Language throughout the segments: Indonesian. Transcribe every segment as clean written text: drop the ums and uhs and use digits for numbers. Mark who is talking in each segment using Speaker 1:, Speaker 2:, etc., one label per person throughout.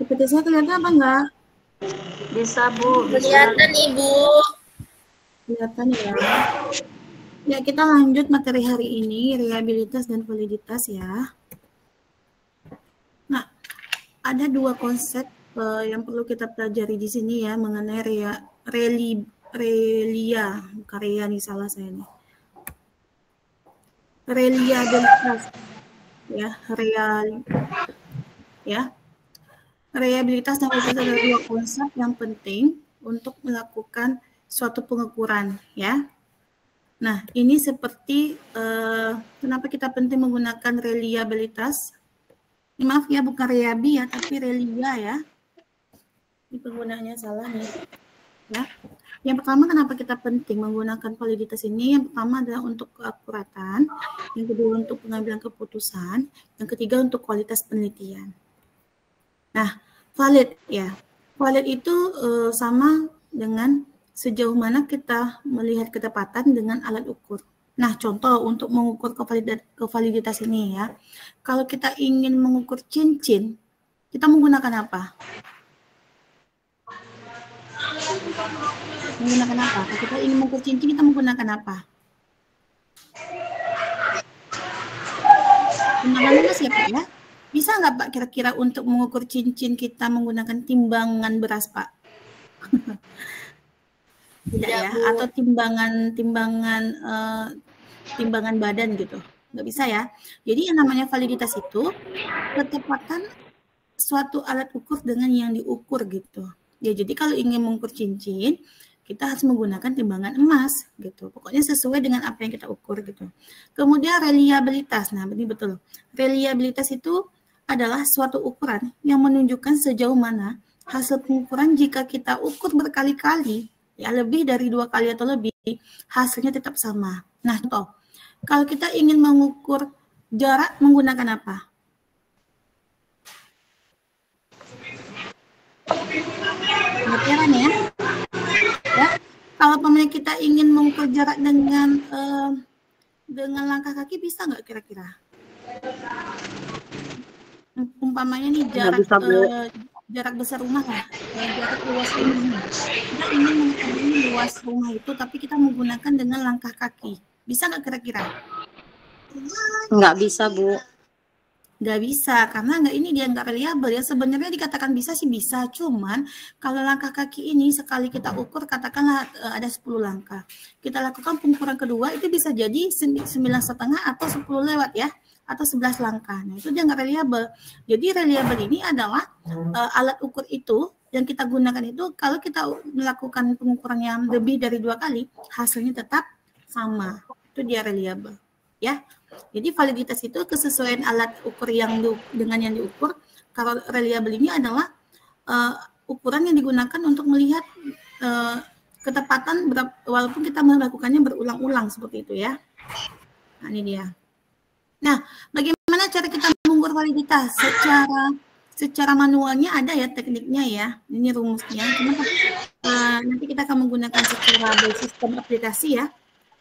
Speaker 1: PPT saya kelihatan apa enggak?
Speaker 2: Bisa, Bu.
Speaker 3: Kelihatan, Ibu.
Speaker 1: Kelihatan ya. Ya, kita lanjut materi hari ini, reliabilitas dan validitas ya. Nah, ada dua konsep yang perlu kita pelajari di sini ya, mengenai bukan rea nih, salah saya nih. Reliabilitas ya, reliabilitas dan validitas adalah dua konsep yang penting untuk melakukan suatu pengukuran ya. Nah, ini seperti kenapa kita penting menggunakan reliabilitas. Ini maaf ya, bukan reabi ya, tapi relia ya. Ini penggunaannya salah nih. Ya. Yang pertama, kenapa kita penting menggunakan validitas ini? Yang pertama adalah untuk keakuratan, yang kedua untuk pengambilan keputusan, yang ketiga untuk kualitas penelitian. Nah, valid ya. Valid itu sama dengan sejauh mana kita melihat ketepatan dengan alat ukur. Nah, contoh untuk mengukur kevaliditas ini ya. Kalau kita ingin mengukur cincin, kita menggunakan apa? Menggunakan apa? Kalau kita ingin mengukur cincin, kita menggunakan apa? Timbangannya siapa ya? Bisa nggak Pak kira-kira untuk mengukur cincin kita menggunakan timbangan beras Pak? Tidak ya? Atau timbangan badan gitu? Nggak bisa ya? Jadi yang namanya validitas itu ketepatan suatu alat ukur dengan yang diukur gitu. Ya, jadi kalau ingin mengukur cincin, kita harus menggunakan timbangan emas gitu. Pokoknya sesuai dengan apa yang kita ukur gitu. Kemudian reliabilitas. Nah, ini betul. Reliabilitas itu adalah suatu ukuran yang menunjukkan sejauh mana hasil pengukuran jika kita ukur berkali-kali, ya lebih dari 2 kali atau lebih, hasilnya tetap sama. Nah, contoh, kalau kita ingin mengukur jarak menggunakan apa? Meteran ya. Ya, kalau pemilik kita ingin mengukur jarak dengan langkah kaki, bisa nggak kira-kira? Umpamanya nih jarak besar rumah lah, jarak luas rumah. Kita ingin mengukur luas rumah itu, tapi kita menggunakan dengan langkah kaki. Bisa nggak kira-kira?
Speaker 2: Nggak bisa, Bu.
Speaker 1: Nggak bisa, karena ini dia nggak reliable ya. Sebenarnya dikatakan bisa sih bisa, cuman kalau langkah kaki ini sekali kita ukur, katakanlah ada 10 langkah. Kita lakukan pengukuran kedua, itu bisa jadi 9,5 atau 10 lewat ya, atau 11 langkah. Nah, itu dia nggak reliable. Jadi reliable ini adalah alat ukur itu yang kita gunakan itu, kalau kita melakukan pengukuran yang lebih dari 2 kali, hasilnya tetap sama. Itu dia reliable ya. Jadi validitas itu kesesuaian alat ukur dengan yang diukur. Kalau reliable ini adalah ukuran yang digunakan untuk melihat ketepatan walaupun kita melakukannya berulang-ulang seperti itu ya. Nah, ini dia. Nah, bagaimana cara kita mengukur validitas? Secara manualnya ada ya tekniknya ya. Ini rumusnya. Nanti kita akan menggunakan secara sistem aplikasi ya.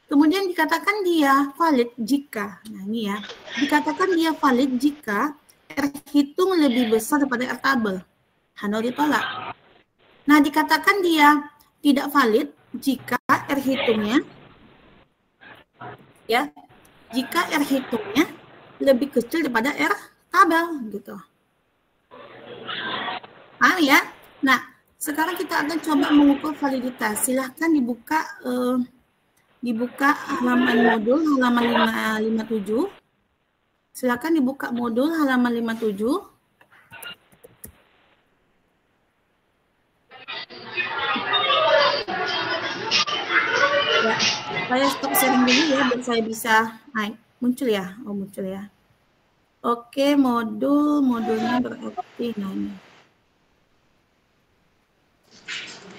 Speaker 1: Kemudian dikatakan dia valid jika, nah ini ya, dikatakan dia valid jika R hitung lebih besar daripada R tabel. Handal ditolak. Nah, dikatakan dia tidak valid jika R hitungnya, ya, jika R hitungnya lebih kecil daripada R tabel, gitu. Paham ya? Nah, sekarang kita akan coba mengukur validitas. Silahkan dibuka halaman modul halaman 57. Silakan dibuka modul halaman 57. Ya, saya stop sharing dulu ya biar saya bisa muncul ya. Oh, muncul ya. Oke, modulnya berarti nah ini.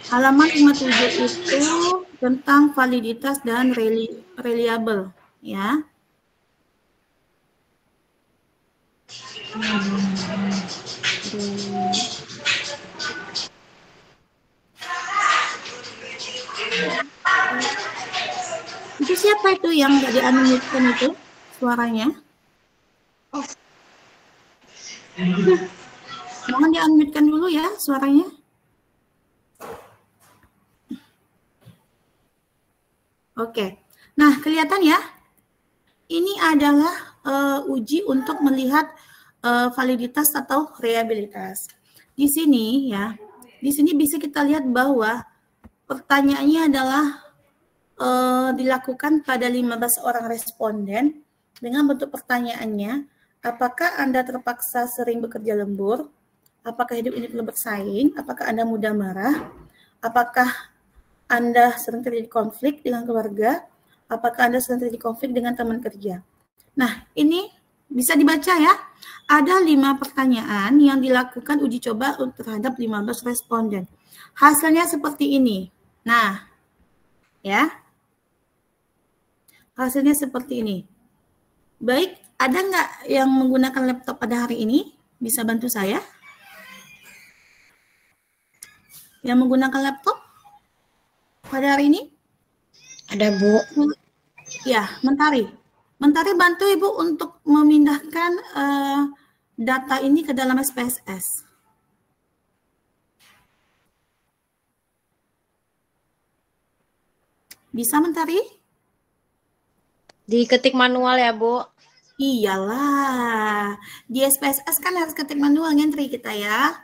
Speaker 1: Halaman 57 itu tentang validitas dan reliable ya. Itu siapa itu yang nggak di-unmute itu suaranya? Mohon di-unmute-kan dulu ya suaranya. Oke. Nah, kelihatan ya? Ini adalah uji untuk melihat validitas atau reliabilitas. Di sini ya, di sini bisa kita lihat bahwa pertanyaannya adalah dilakukan pada 15 orang responden dengan bentuk pertanyaannya, apakah Anda terpaksa sering bekerja lembur? Apakah hidup ini perlu bersaing? Apakah Anda mudah marah? Apakah Anda sering terjadi konflik dengan keluarga? Apakah Anda sering terjadi konflik dengan teman kerja? Nah, ini bisa dibaca ya. Ada 5 pertanyaan yang dilakukan uji coba terhadap 15 responden. Hasilnya seperti ini. Nah, ya. Hasilnya seperti ini. Baik, ada nggak yang menggunakan laptop pada hari ini? Bisa bantu saya? Yang menggunakan laptop pada hari ini?
Speaker 2: Ada, Bu.
Speaker 1: Ya, Mentari. Mentari bantu Ibu untuk memindahkan data ini ke dalam SPSS. Bisa, Mentari?
Speaker 2: Diketik manual ya, Bu?
Speaker 1: Iyalah. Di SPSS kan harus ketik manual ngentri kita ya.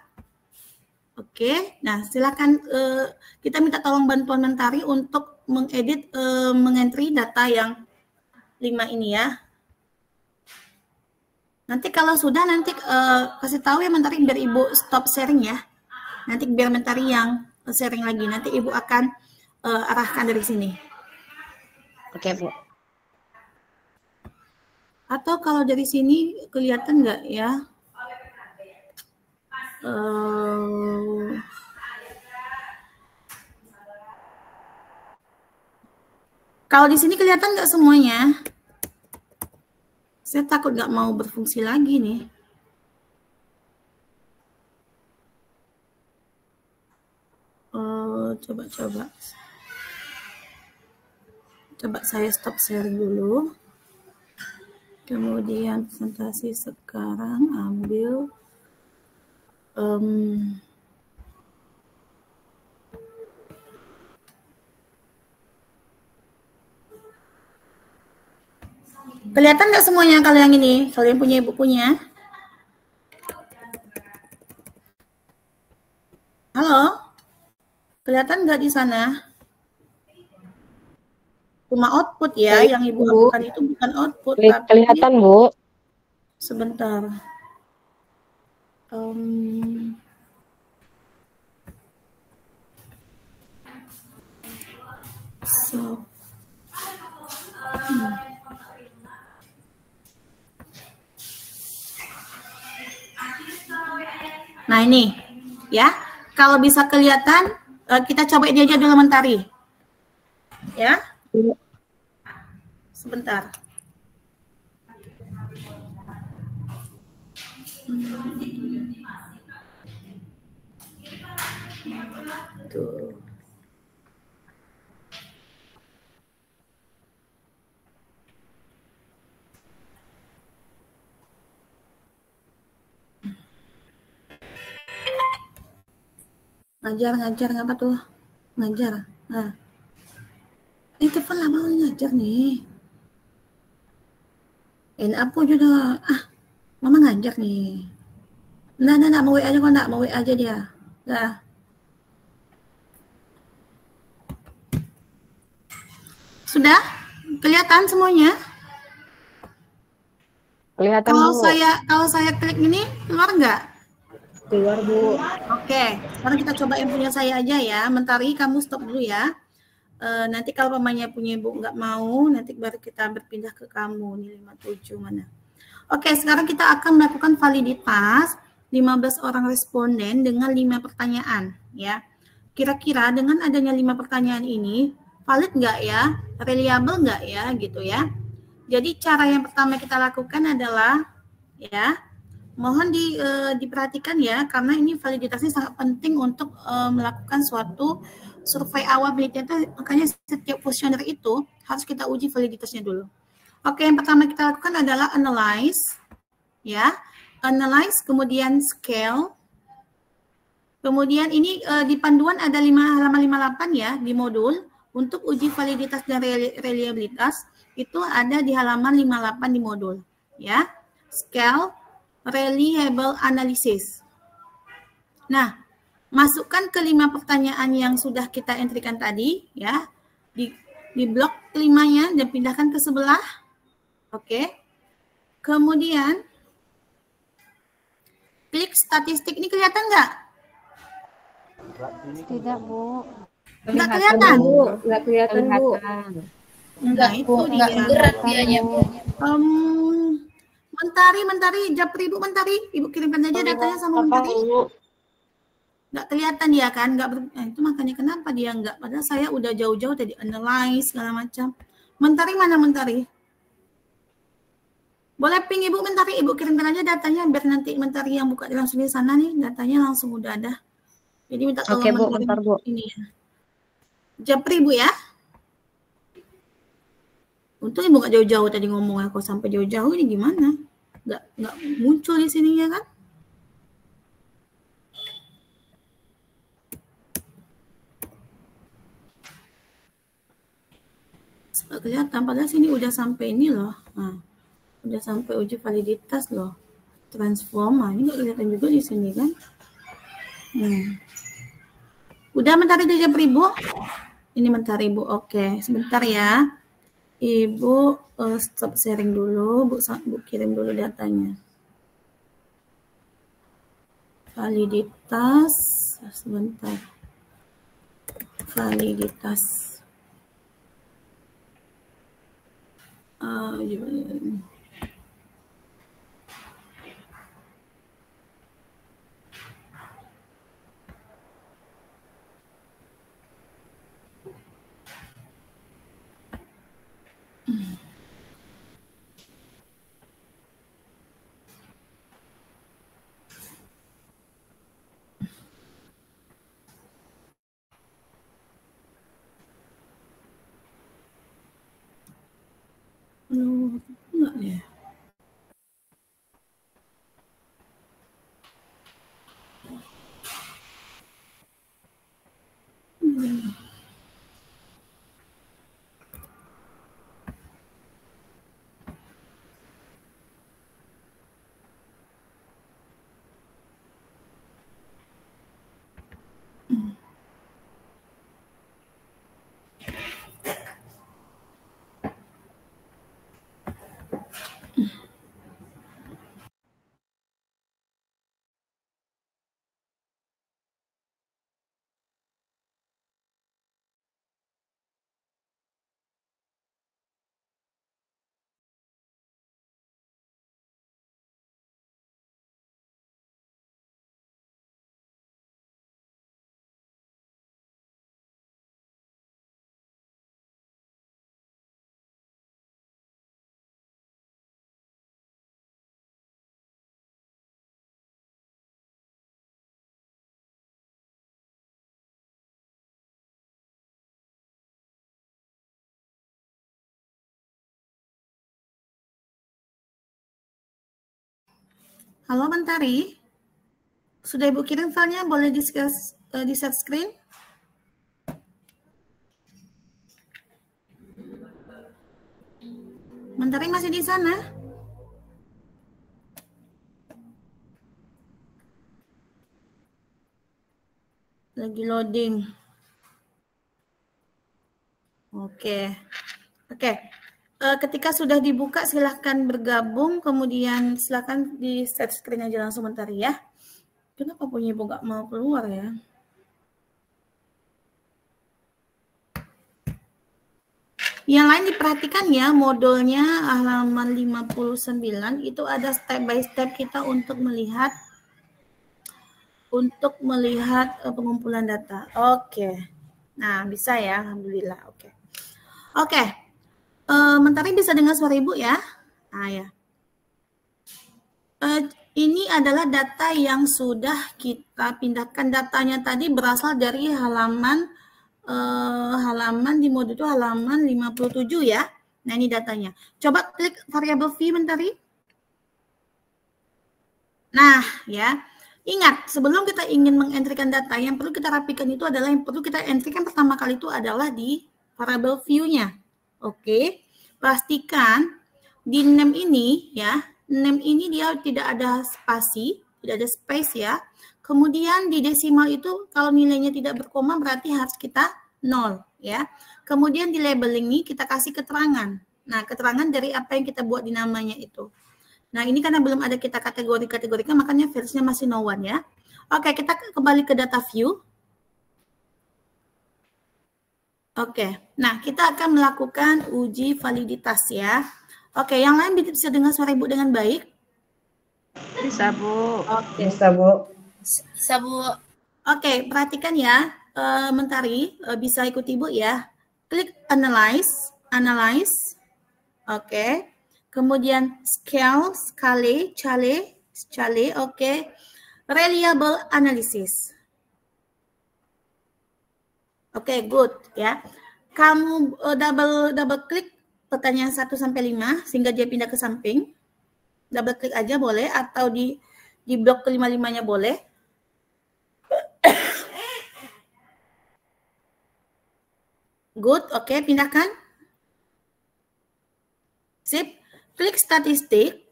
Speaker 1: Oke, nah silakan kita minta tolong bantuan Mentari untuk mengedit, mengentri data yang 5 ini ya. Nanti kalau sudah nanti kasih tahu ya Mentari biar Ibu stop sharing ya. Nanti biar Mentari yang sharing lagi. Nanti Ibu akan arahkan dari sini.
Speaker 2: Oke, Bu.
Speaker 1: Atau kalau dari sini kelihatan nggak ya? Kalau di sini kelihatan nggak semuanya? Saya takut nggak mau berfungsi lagi nih. Coba saya stop sharing dulu. Kemudian presentasi sekarang ambil kelihatan nggak semuanya kalau yang ini? Kalau yang punya Ibu punya? Halo? Kelihatan nggak di sana? Cuma output ya, yang Ibu lakukan itu bukan output.
Speaker 2: Kelihatan, Bu.
Speaker 1: Sebentar. Nah ini, ya. Kalau bisa kelihatan, kita coba ini aja dulu Mentari. Ya. Sebentar. Tuh. Ngajar apa tuh? Ngajar. Nah. Itu kan lama ngajar nih. Ini apa juga? Mama ngajar nih. Nah, mau WA aja kok, mau WA aja dia. Dah. Sudah? Kelihatan semuanya?
Speaker 2: Kelihatan,
Speaker 1: kalau
Speaker 2: Bu.
Speaker 1: Kalau saya klik ini, keluar nggak?
Speaker 2: Keluar, Bu.
Speaker 1: Oke, sekarang kita coba yang punya saya aja ya. Mentari, kamu stop dulu ya. Nanti kalau pamanya punya Ibu nggak mau, nanti baru kita berpindah ke kamu. Nih 57 mana? Oke, sekarang kita akan melakukan validitas 15 orang responden dengan 5 pertanyaan. Ya, kira-kira dengan adanya 5 pertanyaan ini, valid nggak ya? Reliable nggak ya? Gitu ya. Jadi cara yang pertama kita lakukan adalah, ya, mohon diperhatikan ya, karena ini validitasnya sangat penting untuk melakukan suatu survei awability itu, makanya setiap kuesioner itu harus kita uji validitasnya dulu. Oke, yang pertama kita lakukan adalah analyze, ya, analyze, kemudian scale, Kemudian ini di panduan ada halaman 58 ya di modul. Untuk uji validitas dan reliabilitas itu ada di halaman 58 di modul ya. Scale reliable analysis. Nah, masukkan ke 5 pertanyaan yang sudah kita entrikan tadi ya. Di blok 5-nya dan pindahkan ke sebelah. Oke. Kemudian klik statistik. Ini kelihatan nggak?
Speaker 2: Tidak, Bu.
Speaker 1: Nggak kelihatan,
Speaker 2: Bu. Nggak kelihatan, Bu.
Speaker 1: Nah, itu dia.
Speaker 3: Gerak dianya, Bu.
Speaker 1: Mentari, Japri, Ibu Mentari. Ibu kirimkan aja datanya sama Mentari. Nggak kelihatan dia kan? Itu makanya kenapa dia nggak. Padahal saya udah jauh-jauh tadi analyze segala macam. Mentari mana Mentari? Boleh ping Ibu Mentari. Ibu kirimkan aja datanya biar nanti Mentari yang buka langsung di sana nih. Datanya langsung udah ada. Jadi minta tolong
Speaker 2: Bu, bentar, Bu.
Speaker 1: Ini ya. Japri Bu ya. Untung Ibu nggak jauh-jauh tadi ngomongnya. Kok sampai jauh-jauh ini gimana? Nggak muncul di sininya kan? Nggak kelihatan. Padahal sini udah sampai ini loh. Nah, udah sampai uji validitas loh. Transform. Nah, ini nggak kelihatan juga di sini kan? Udah Mentari di Japri Bu? Ini Mentari Bu. Oke, sebentar ya. Ibu stop sharing dulu. Bu kirim dulu datanya. Validitas. Sebentar. Validitas. Enggak ya. Halo Mentari, sudah Ibu kirim filenya, boleh di share screen? Mentari masih di sana? Lagi loading. Oke. Ketika sudah dibuka silahkan bergabung, kemudian silahkan di share screen aja langsung Mentari ya. Kenapa punya Ibu nggak mau keluar ya? Yang lain diperhatikan ya, modulnya halaman 59 itu ada step by step kita untuk melihat pengumpulan data. Oke. Nah, bisa ya, alhamdulillah. Oke. Mentari bisa dengar suara Ibu ya? Ah ya. Ini adalah data yang sudah kita pindahkan. Datanya tadi berasal dari halaman di modul itu halaman 57 ya. Nah, ini datanya. Coba klik variabel V Mentari. Nah, ya. Ingat, sebelum kita ingin mengentrikan data, yang perlu kita rapikan itu adalah yang perlu kita entrikan pertama kali itu adalah di variable view-nya. Oke, pastikan di name ini ya, name ini dia tidak ada spasi, tidak ada space ya. Kemudian di desimal itu kalau nilainya tidak berkoma berarti harus kita 0 ya. Kemudian di labeling ini kita kasih keterangan. Nah, keterangan dari apa yang kita buat di namanya itu. Nah, ini karena belum ada kita kategorikan, makanya versinya masih no one ya. Oke, kita kembali ke data view. Oke, nah kita akan melakukan uji validitas ya. Oke, yang lain bisa dengar suara Ibu dengan baik?
Speaker 3: Bisa, Bu.
Speaker 1: Oke.
Speaker 2: Bisa, Bu.
Speaker 4: Bisa, Bu.
Speaker 1: Oke, perhatikan ya. Mentari bisa ikuti Ibu ya. Klik analyze. Oke. Kemudian scale, oke. Reliable analysis. Oke, good ya. Kamu double klik pertanyaan 1 sampai 5 sehingga dia pindah ke samping. Double klik aja boleh atau di blok ke-5-5-nya boleh. Good, oke, pindahkan. Sip. Klik statistik.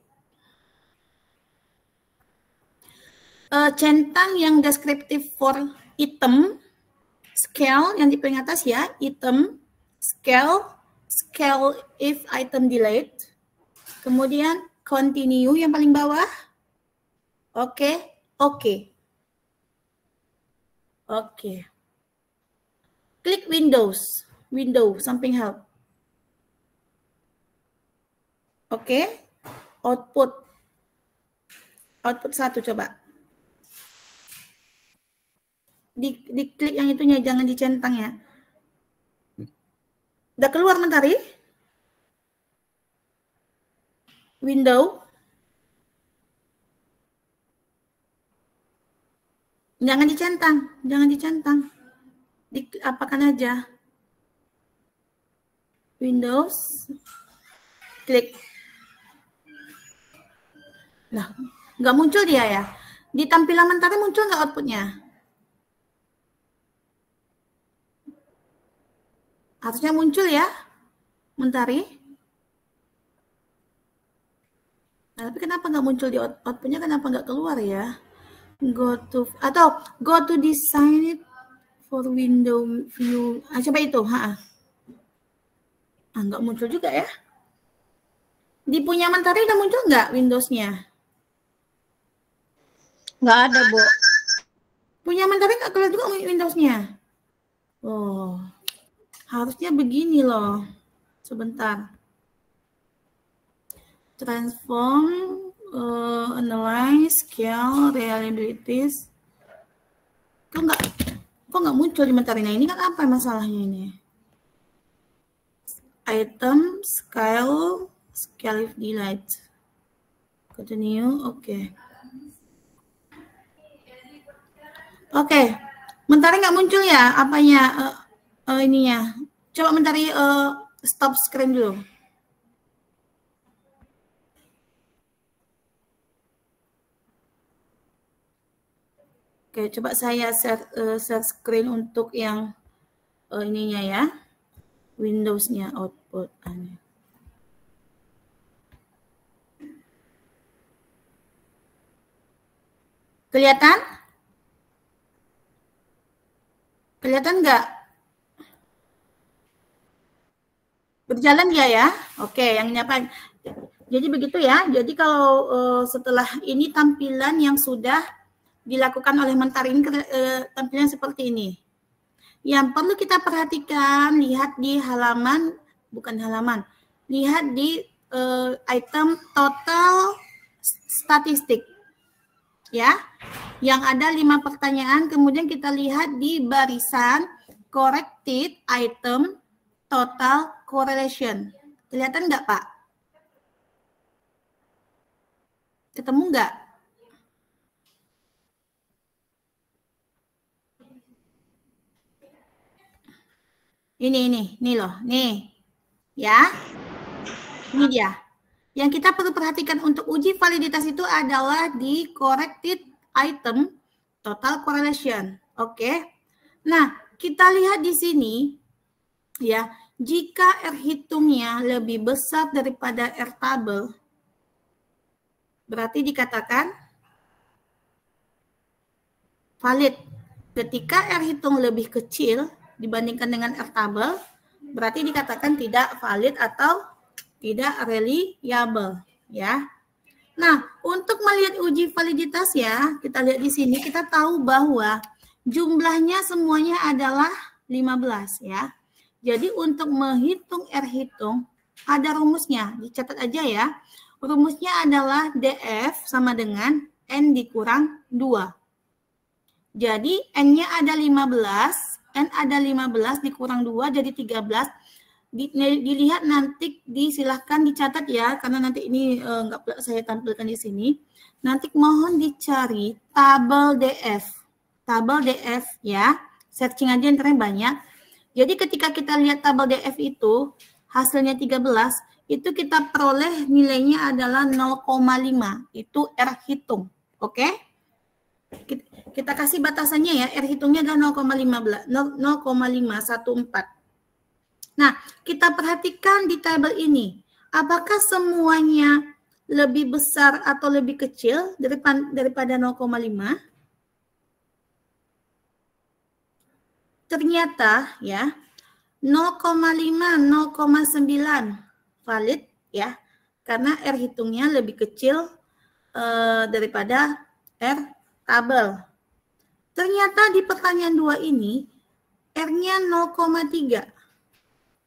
Speaker 1: Centang yang deskriptif for item. Scale yang di paling atas ya, item. Scale if item delayed. Kemudian continue yang paling bawah. Oke. Klik window samping help. Oke. Output 1 coba. Diklik yang itunya, jangan dicentang ya. Udah keluar Mentari? Window. Jangan dicentang. Apakan aja. Windows. Klik. Nah, nggak muncul dia ya. Di tampilan Mentari muncul nggak outputnya? Harusnya muncul ya, Mentari. Nah, tapi kenapa nggak muncul di outputnya? Kenapa nggak keluar ya? Go to design it for window view. Coba itu, nggak muncul juga ya. Di punya Mentari udah muncul nggak Windows-nya?
Speaker 2: Nggak ada, Bu.
Speaker 1: Punya Mentari nggak keluar juga Windows-nya? Oh, harusnya begini loh. Sebentar. Transform, analyze, scale, reliabilities. Kok nggak muncul di Mentari? Nah, ini kan apa masalahnya ini? Item, scale if delayed. Continue, oke. Oke, Mentari nggak muncul ya apanya ininya. Coba Mentari stop screen dulu. Oke, coba saya share screen untuk yang ininya ya. Windows-nya output. Kelihatan? Kelihatan nggak? Berjalan dia ya? Oke, yang ini apa? Jadi begitu ya. Jadi kalau setelah ini tampilan yang sudah dilakukan oleh Mentari ini tampilan seperti ini. Yang perlu kita perhatikan, lihat di halaman, lihat di item total statistik. Ya, yang ada 5 pertanyaan, kemudian kita lihat di barisan corrected item total correlation. Kelihatan nggak, Pak? Ketemu nggak? Ini loh, nih. Ya. Ini dia. Yang kita perlu perhatikan untuk uji validitas itu adalah di corrected item total correlation. Oke. Nah, kita lihat di sini ya, jika R hitungnya lebih besar daripada R tabel, berarti dikatakan valid. Ketika R hitung lebih kecil dibandingkan dengan R tabel, berarti dikatakan tidak valid atau tidak reliable, ya. Nah, untuk melihat uji validitas ya, kita lihat di sini, kita tahu bahwa jumlahnya semuanya adalah 15 ya. Jadi untuk menghitung R hitung, ada rumusnya, dicatat aja ya. Rumusnya adalah DF sama dengan N dikurang 2. Jadi N-nya ada 15, N ada 15 dikurang 2 jadi 13. Dilihat nanti, silahkan dicatat ya, karena nanti ini nggak saya tampilkan di sini. Nanti mohon dicari tabel DF. Tabel DF ya, searching aja internet banyak. Jadi ketika kita lihat tabel DF itu, hasilnya 13, itu kita peroleh nilainya adalah 0,5. Itu R hitung, oke? Kita kasih batasannya ya, R hitungnya adalah 0,514. Nah, kita perhatikan di tabel ini, apakah semuanya lebih besar atau lebih kecil daripada 0,5? Ternyata ya, 0,5, 0,9 valid ya, karena R hitungnya lebih kecil daripada R tabel. Ternyata di pertanyaan 2 ini, R-nya 0,3.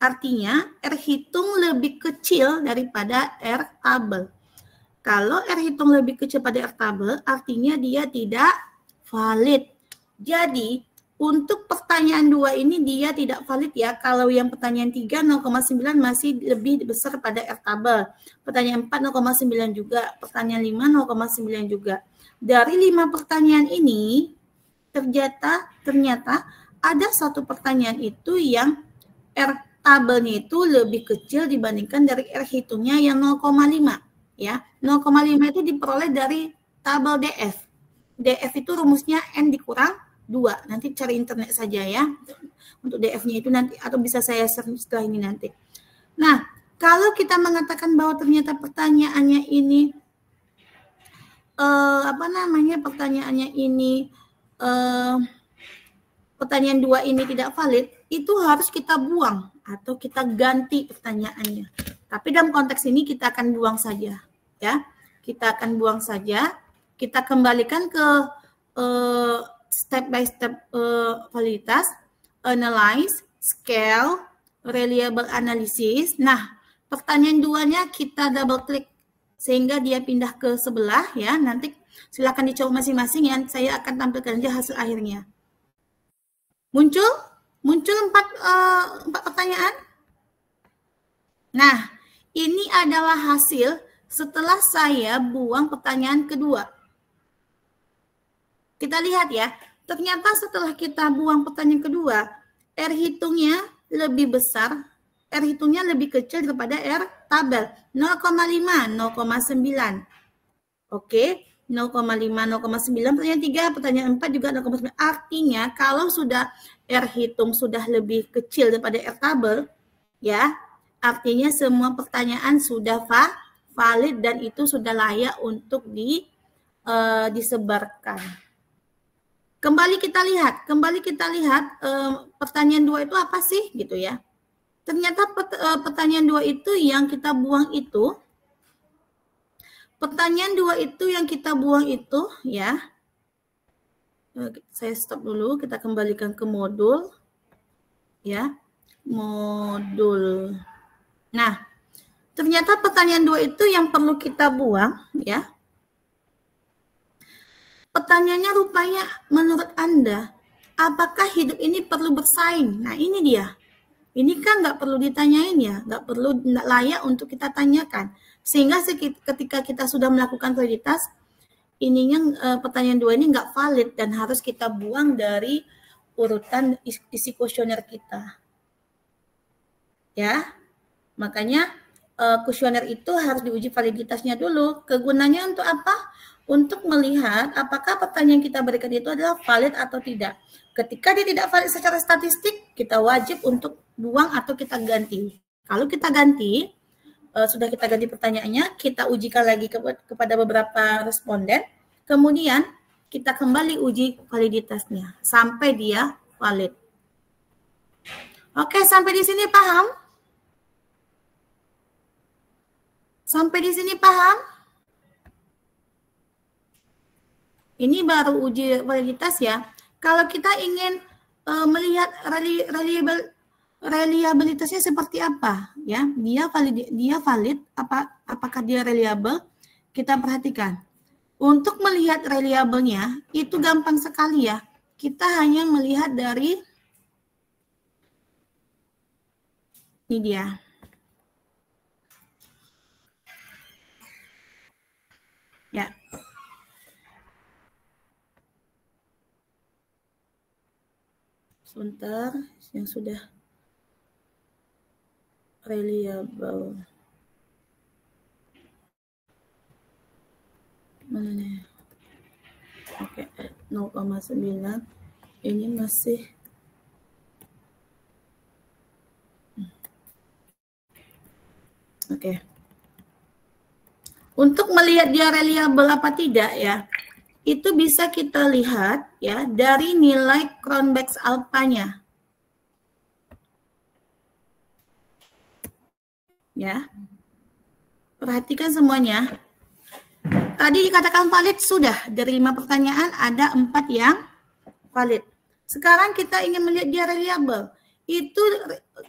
Speaker 1: Artinya R hitung lebih kecil daripada R tabel. Kalau R hitung lebih kecil pada R tabel, artinya dia tidak valid. Jadi untuk pertanyaan 2 ini dia tidak valid ya. Kalau yang pertanyaan 3 0,9 masih lebih besar pada R tabel. Pertanyaan 4 0,9 juga. Pertanyaan 5 0,9 juga. Dari 5 pertanyaan ini ternyata ada satu pertanyaan itu yang R tabelnya itu lebih kecil dibandingkan dari R hitungnya yang 0,5 ya. 0,5 itu diperoleh dari tabel DF. DF itu rumusnya N dikurang 2. Nanti cari internet saja ya. Untuk DF-nya itu nanti, atau bisa saya share setelah ini nanti. Nah, kalau kita mengatakan bahwa ternyata pertanyaannya ini pertanyaan 2 ini tidak valid, itu harus kita buang atau kita ganti pertanyaannya. Tapi dalam konteks ini kita akan buang saja, ya. Kita akan buang saja. Kita kembalikan ke step by step validitas, analyze, scale, reliable analysis. Nah, pertanyaan 2-nya kita double klik sehingga dia pindah ke sebelah ya. Nanti silakan dicoba masing-masing ya. Saya akan tampilkan aja hasil akhirnya. Muncul 4 pertanyaan. Nah, ini adalah hasil setelah saya buang pertanyaan kedua. Kita lihat ya, ternyata setelah kita buang pertanyaan kedua, R hitungnya lebih besar, R hitungnya lebih kecil daripada R tabel. 0,5, 0,9. Oke, 0,5, 0,9, pertanyaan 3, pertanyaan 4 juga 0,9. Artinya kalau sudah R hitung sudah lebih kecil daripada R tabel, ya, artinya semua pertanyaan sudah valid dan itu sudah layak untuk disebarkan. Kembali kita lihat pertanyaan 2 itu apa sih gitu ya. Ternyata pertanyaan 2 itu yang kita buang itu, ya. Saya stop dulu, kita kembalikan ke modul. Ya. Modul. Nah, ternyata pertanyaan 2 itu yang perlu kita buang, ya. Pertanyaannya rupanya menurut Anda, apakah hidup ini perlu bersaing? Nah, ini dia. Ini kan nggak perlu ditanyain ya, nggak layak untuk kita tanyakan. Sehingga ketika kita sudah melakukan validitas, pertanyaan 2 ini nggak valid dan harus kita buang dari urutan isi kuesioner kita. Ya, makanya kuesioner itu harus diuji validitasnya dulu. Kegunaannya untuk apa? Untuk melihat apakah pertanyaan yang kita berikan itu adalah valid atau tidak. Ketika dia tidak valid secara statistik, kita wajib untuk buang atau kita ganti. Kalau kita ganti, sudah kita ganti pertanyaannya, kita ujikan lagi kepada beberapa responden, kemudian kita kembali uji validitasnya sampai dia valid. Oke, sampai di sini paham? Sampai di sini paham? Ini baru uji validitas ya. Kalau kita ingin melihat reliabilitasnya seperti apa, ya? Dia valid, apakah dia reliable? Kita perhatikan. Untuk melihat reliabelnya itu gampang sekali ya. Kita hanya melihat dari ini dia. Ya. Sebentar, yang sudah reliable. Mana nih? Oke, 0,9. Ini masih oke. Untuk melihat dia reliable apa tidak ya, itu bisa kita lihat ya dari nilai Cronbach's alpha-nya. Ya. Perhatikan semuanya. Tadi dikatakan valid sudah, dari 5 pertanyaan ada 4 yang valid. Sekarang kita ingin melihat dia reliable. Itu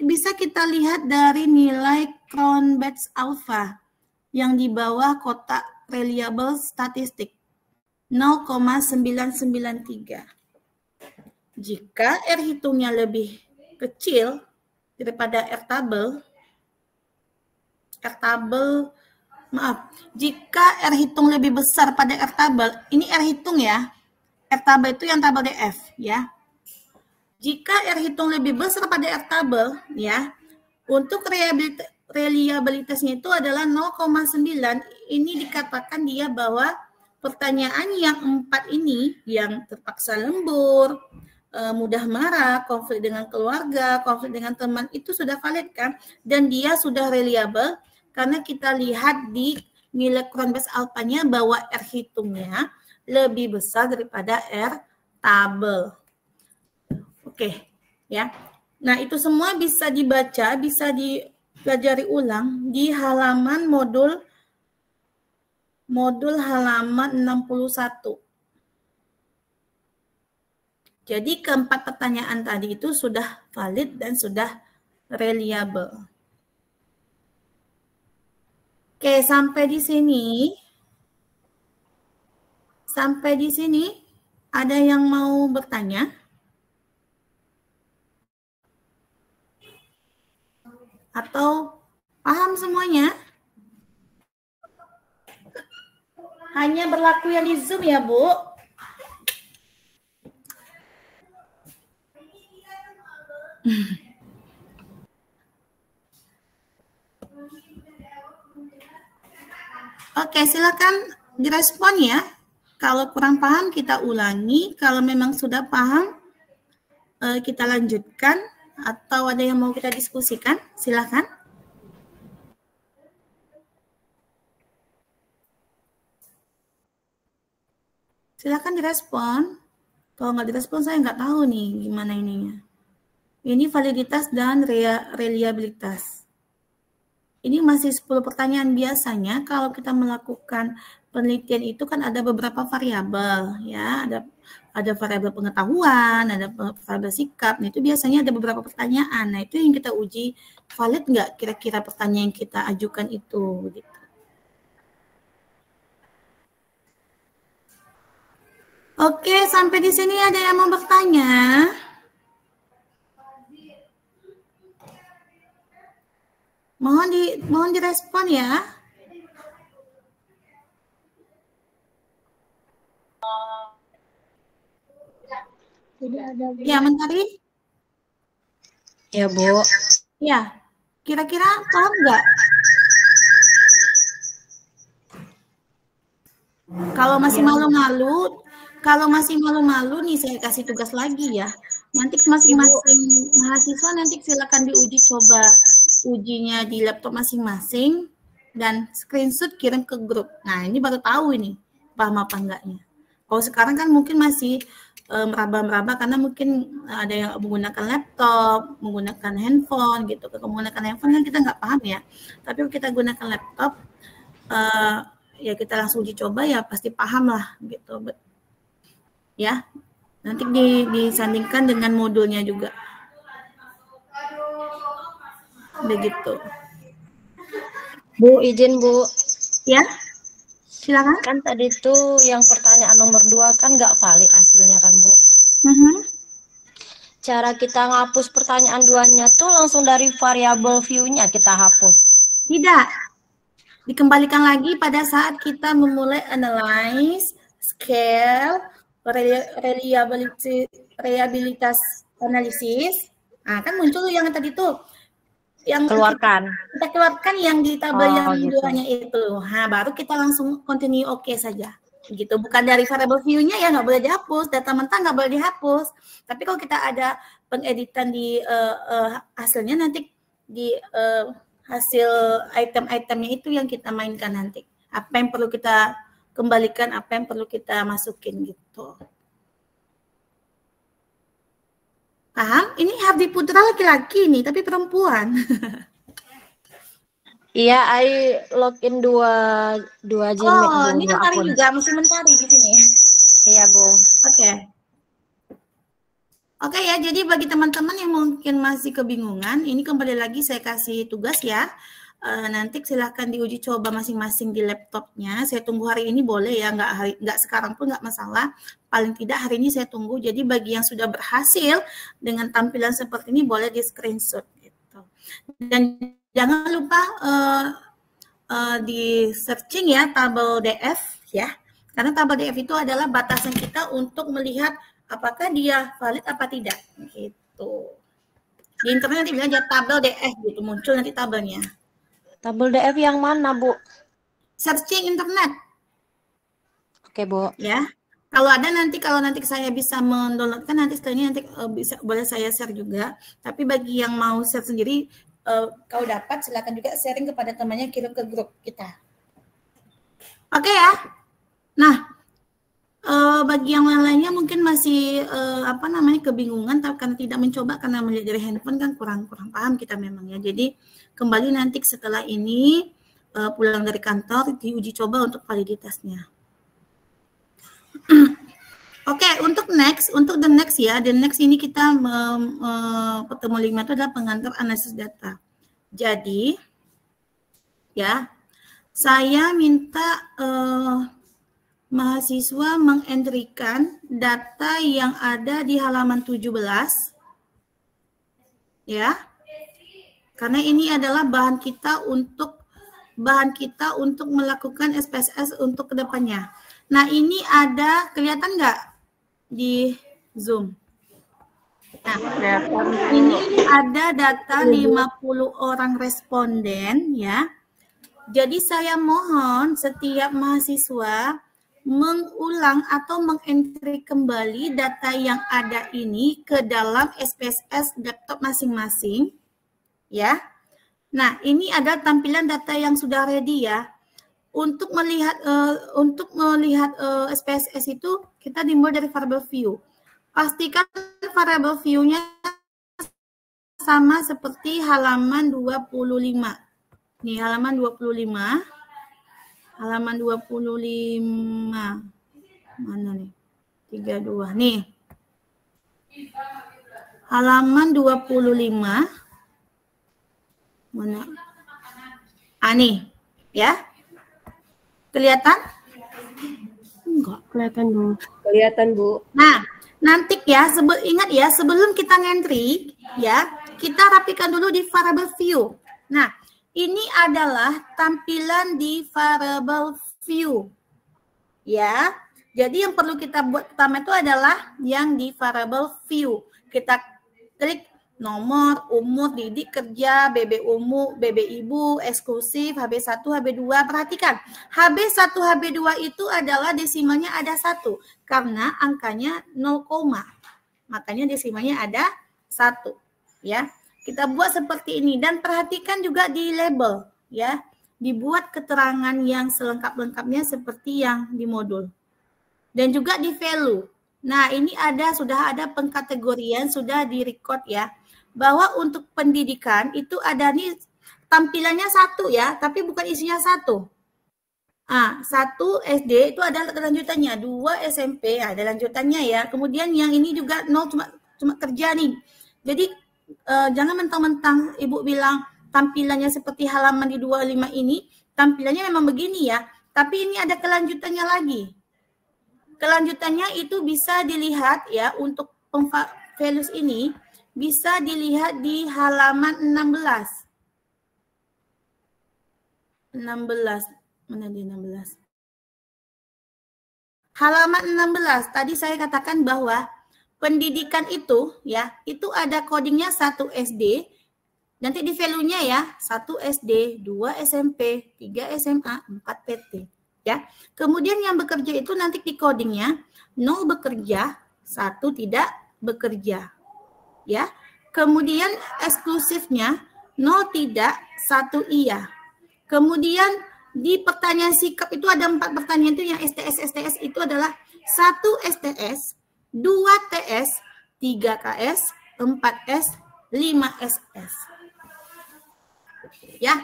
Speaker 1: bisa kita lihat dari nilai Cronbach's alpha yang di bawah kotak reliable statistik. 0,993. Jika R hitungnya lebih kecil daripada R tabel, jika R hitung lebih besar pada R tabel, ini R hitung ya, R tabel itu yang tabel DF ya. Jika R hitung lebih besar pada R tabel ya, untuk reliabilitasnya itu adalah 0,9, ini dikatakan dia bahwa pertanyaan yang 4 ini, yang terpaksa lembur, mudah marah, konflik dengan keluarga, konflik dengan teman, itu sudah valid kan? Dan dia sudah reliable karena kita lihat di nilai Cronbach's alpha-nya bahwa R hitungnya lebih besar daripada R tabel. Oke, ya. Nah, itu semua bisa dibaca, bisa dipelajari ulang di halaman modul halaman 61. Jadi keempat pertanyaan tadi itu sudah valid dan sudah reliable. Oke, sampai di sini. Sampai di sini ada yang mau bertanya? Atau paham semuanya? Hanya berlaku yang di Zoom ya, Bu? Oke, silakan direspon ya. Kalau kurang paham kita ulangi. Kalau memang sudah paham, kita lanjutkan. Atau ada yang mau kita diskusikan, silakan. Silakan direspon. Kalau nggak direspon, saya nggak tahu nih gimana ininya. Ini validitas dan reliabilitas. Ini masih 10 pertanyaan. Biasanya kalau kita melakukan penelitian itu kan ada beberapa variabel, ya. Ada variabel pengetahuan, ada variabel sikap. Nah, itu biasanya ada beberapa pertanyaan. Nah, itu yang kita uji valid nggak kira-kira pertanyaan yang kita ajukan itu. Gitu. Oke, sampai di sini ada yang mau bertanya? Mohon direspon ya. Ya, Mentari?
Speaker 2: Ya, Bu.
Speaker 1: Ya, kira-kira paham nggak? Kalau masih malu-malu, nih saya kasih tugas lagi ya. Nanti masing-masing mahasiswa nanti silakan diuji coba ujinya di laptop masing-masing dan screenshot kirim ke grup. Nah, ini baru tahu ini paham apa enggaknya. Kalau sekarang kan mungkin masih meraba-meraba karena mungkin ada yang menggunakan laptop, menggunakan handphone gitu. Kalau menggunakan handphone kan kita nggak paham ya. Tapi kalau kita gunakan laptop, ya kita langsung uji coba ya pasti paham lah gitu. Ya, nanti disandingkan dengan modulnya juga. Begitu.
Speaker 2: Bu, izin Bu.
Speaker 1: Ya, silakan.
Speaker 2: Kan tadi tuh yang pertanyaan nomor 2 kan nggak valid hasilnya kan Bu. Cara kita ngapus pertanyaan 2-nya tuh langsung dari variabel view-nya kita hapus. Tidak.
Speaker 1: Dikembalikan lagi pada saat kita memulai analyze, scale, reliabilitas analisis. Nah, kan muncul yang tadi tuh. Yang kita keluarkan yang di tabel yang
Speaker 2: gitu.
Speaker 1: duanya itu. Nah, baru kita langsung continue oke saja. Gitu. Bukan dari variable view-nya ya nggak boleh dihapus, data mentah nggak boleh dihapus. Tapi kalau kita ada pengeditan di hasilnya nanti di hasil item-itemnya itu yang kita mainkan nanti. Apa yang perlu kita kembalikan, apa yang perlu kita masukin gitu. Paham? Ini Hardi Putra laki-laki nih, tapi perempuan.
Speaker 2: Iya, I login dua Gmail.
Speaker 1: Oh, ini mencari juga, mesti mencari di sini.
Speaker 2: Iya, Bu.
Speaker 1: Oke. Oke ya, jadi bagi teman-teman yang mungkin masih kebingungan, ini kembali lagi saya kasih tugas ya. Nanti silahkan diuji coba masing-masing di laptopnya. Saya tunggu hari ini boleh ya, nggak sekarang pun nggak masalah. Paling tidak hari ini saya tunggu. Jadi bagi yang sudah berhasil dengan tampilan seperti ini boleh di screenshot gitu. Dan jangan lupa di searching ya tabel DF ya. Karena tabel DF itu adalah batasan kita untuk melihat apakah dia valid apa tidak gitu. Di internet nanti bilang aja tabel DF gitu, muncul nanti tabelnya.
Speaker 2: Tabel DF yang mana, Bu?
Speaker 1: Searching internet.
Speaker 2: Oke, Bu.
Speaker 1: Ya. Kalau nanti saya bisa mendownloadkan nanti setelahnya nanti boleh saya share juga. Tapi bagi yang mau share sendiri kalau dapat silakan juga sharing kepada temannya, kirim ke grup kita. Oke ya. Nah, bagi yang lainnya mungkin masih kebingungan karena tidak mencoba karena melihat dari handphone kan kurang paham kita memang ya. Jadi kembali nanti setelah ini pulang dari kantor diuji coba untuk validitasnya. Oke, untuk the next ya, the next ini kita pertemuan 5 itu adalah pengantar analisis data. Jadi ya, saya minta mahasiswa mengentrikan data yang ada di halaman 17 ya. Karena ini adalah bahan kita untuk melakukan SPSS untuk kedepannya. Nah, ini ada kelihatan nggak di Zoom? Nah, ini ada data 50 orang responden ya. Jadi saya mohon setiap mahasiswa mengulang atau mengentry kembali data yang ada ini ke dalam SPSS laptop masing-masing. Ya, nah ini ada tampilan data yang sudah ready ya. Untuk melihat SPSS itu kita dimulai dari variable view. Pastikan variable view-nya sama seperti halaman 25. Nih halaman 25. Halaman 25. Mana nih? 32 nih. Halaman 25. Mana? Nih, ya. Kelihatan? Enggak, kelihatan, Bu.
Speaker 2: Kelihatan, Bu.
Speaker 1: Nah, nanti ya, ingat ya, sebelum kita ngentry, ya, kita rapikan dulu di variable view. Nah, ini adalah tampilan di variable view. Ya. Jadi yang perlu kita buat pertama itu adalah yang di variable view. Kita klik nomor, umur, didik, kerja, BB umum, BB ibu, eksklusif, HB1, HB2. Perhatikan, HB1, HB2 itu adalah desimalnya ada 1 karena angkanya 0, makanya desimalnya ada 1 ya. Kita buat seperti ini dan perhatikan juga di label ya. Dibuat keterangan yang selengkap-lengkapnya seperti yang di modul. Dan juga di value. Nah, ini sudah ada pengkategorian, sudah di-record ya. Bahwa untuk pendidikan itu ada nih tampilannya 1 ya, tapi bukan isinya 1. 1 SD itu ada lanjutannya, 2 SMP ada lanjutannya ya. Kemudian yang ini juga 0 cuma kerja nih. Jadi jangan mentang-mentang Ibu bilang tampilannya seperti halaman di 25 ini, tampilannya memang begini ya, tapi ini ada kelanjutannya lagi. Kelanjutannya itu bisa dilihat ya, untuk values ini bisa dilihat di halaman 16. Mana di 16? Halaman 16. Tadi saya katakan bahwa pendidikan itu ya, itu ada codingnya 1 SD. Nanti di value-nya ya, 1 SD, 2 SMP, 3 SMA, 4 PT. Ya. Kemudian yang bekerja itu nanti di codingnya 0 bekerja, 1 tidak bekerja. Ya. Kemudian eksklusifnya 0 tidak, 1 iya. Kemudian di pertanyaan sikap itu ada 4 pertanyaan itu yang STS itu adalah 1 STS, 2 TS, 3 KS, 4 S, 5 SS. Ya.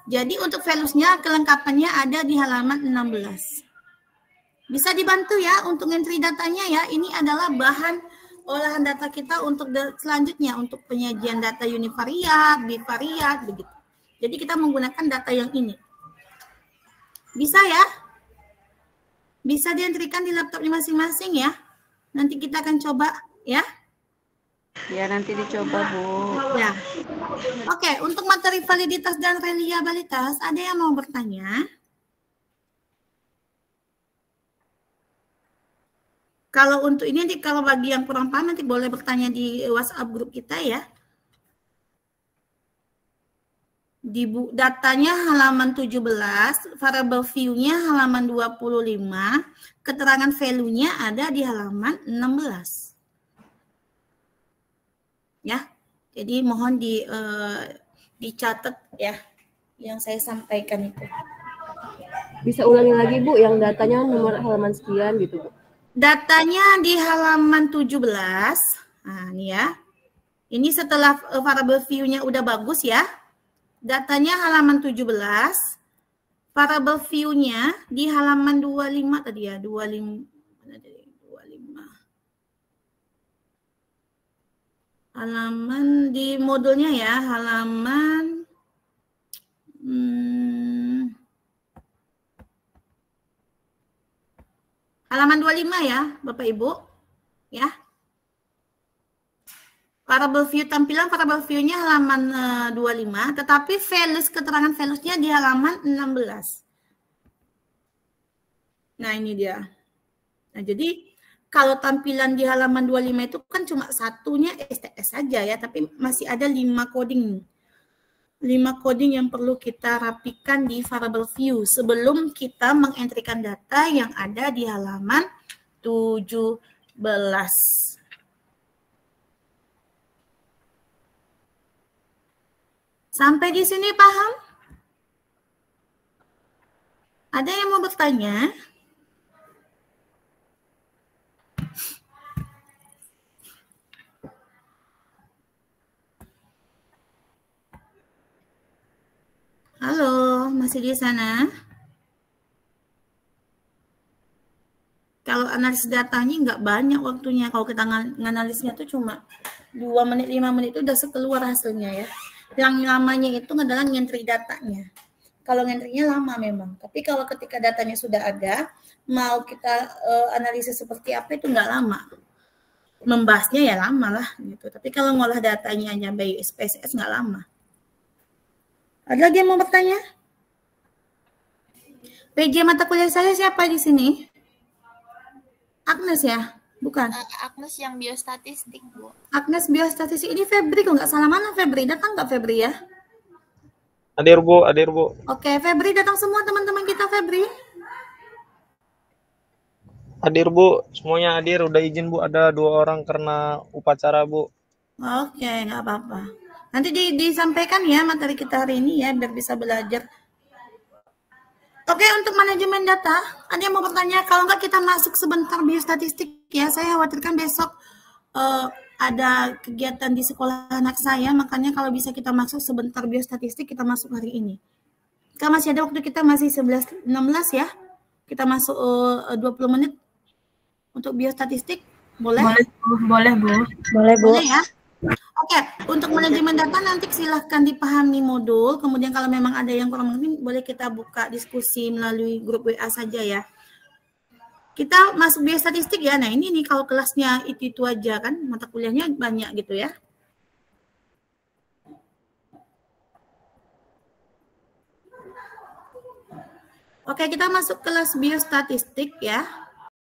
Speaker 1: Jadi untuk values-nya kelengkapannya ada di halaman 16. Bisa dibantu ya untuk entry datanya ya. Ini adalah bahan olahan data kita untuk selanjutnya untuk penyajian data univariat, bivariat begitu. Jadi kita menggunakan data yang ini. Bisa ya? Bisa dientrikan di laptopnya masing-masing ya. Nanti kita akan coba ya.
Speaker 3: Ya, nanti dicoba, Bu.
Speaker 1: Ya. Oke, untuk materi validitas dan reliabilitas, ada yang mau bertanya? Kalau untuk ini nanti kalau bagi yang kurang paham nanti boleh bertanya di WhatsApp grup kita ya. Di datanya halaman 17, variable view-nya halaman 25, keterangan value-nya ada di halaman 16. Ya, jadi mohon dicatat ya yang saya sampaikan itu.
Speaker 4: Bisa ulangi lagi Bu, yang datanya nomor halaman sekian gitu Bu.
Speaker 1: Datanya di halaman 17. Nah, ini ya. Ini setelah variable view-nya udah bagus ya. Datanya halaman 17. Variable view-nya di halaman 25 tadi ya, 25. Halaman di modulnya ya, halaman halaman 25 ya, Bapak Ibu. Ya. Variable view tampilan variable view-nya halaman 25, tetapi values keterangan values-nya di halaman 16. Nah, ini dia. Nah, jadi kalau tampilan di halaman 25 itu kan cuma satunya STS saja ya, tapi masih ada 5 coding. 5 coding yang perlu kita rapikan di variable view sebelum kita mengentrikan data yang ada di halaman 17. Sampai di sini paham? Ada yang mau bertanya? Halo, masih di sana? Kalau analisis datanya nggak banyak waktunya. Kalau kita nganalisnya tuh cuma 2 menit, 5 menit itu udah keluar hasilnya ya. Yang lamanya itu adalah ngentri datanya. Kalau ngentrinya lama memang. Tapi kalau ketika datanya sudah ada, mau kita analisis seperti apa itu nggak lama. Membahasnya ya lama lah gitu. Tapi kalau ngolah datanya hanya by SPSS nggak lama. Ada lagi yang mau bertanya? PJ mata kuliah saya siapa di sini? Agnes ya? Bukan.
Speaker 5: Agnes yang biostatistik, Bu.
Speaker 1: Agnes biostatistik. Ini Febri kok nggak salah. Mana Febri? Datang nggak Febri ya?
Speaker 6: Hadir Bu, hadir Bu.
Speaker 1: Oke, Febri datang semua teman-teman kita Febri.
Speaker 6: Hadir Bu, semuanya hadir. Udah izin Bu, ada 2 orang karena upacara Bu.
Speaker 1: Oke, nggak apa-apa. Nanti disampaikan ya materi kita hari ini ya, biar bisa belajar. Oke, untuk manajemen data, ada yang mau bertanya? Kalau nggak kita masuk sebentar biostatistik ya. Saya khawatirkan besok ada kegiatan di sekolah anak saya, makanya kalau bisa kita masuk sebentar biostatistik, kita masuk hari ini. Kalau masih ada waktu, kita masih 11.16 ya. Kita masuk 20 menit untuk biostatistik. Boleh?
Speaker 2: Boleh, Bu.
Speaker 1: Boleh ya. Oke, untuk manajemen data nanti silahkan dipahami modul. Kemudian kalau memang ada yang kurang mengerti, boleh kita buka diskusi melalui grup WA saja ya. Kita masuk biostatistik ya. Nah ini nih kalau kelasnya itu aja kan, mata kuliahnya banyak gitu ya. Oke, kita masuk kelas biostatistik ya.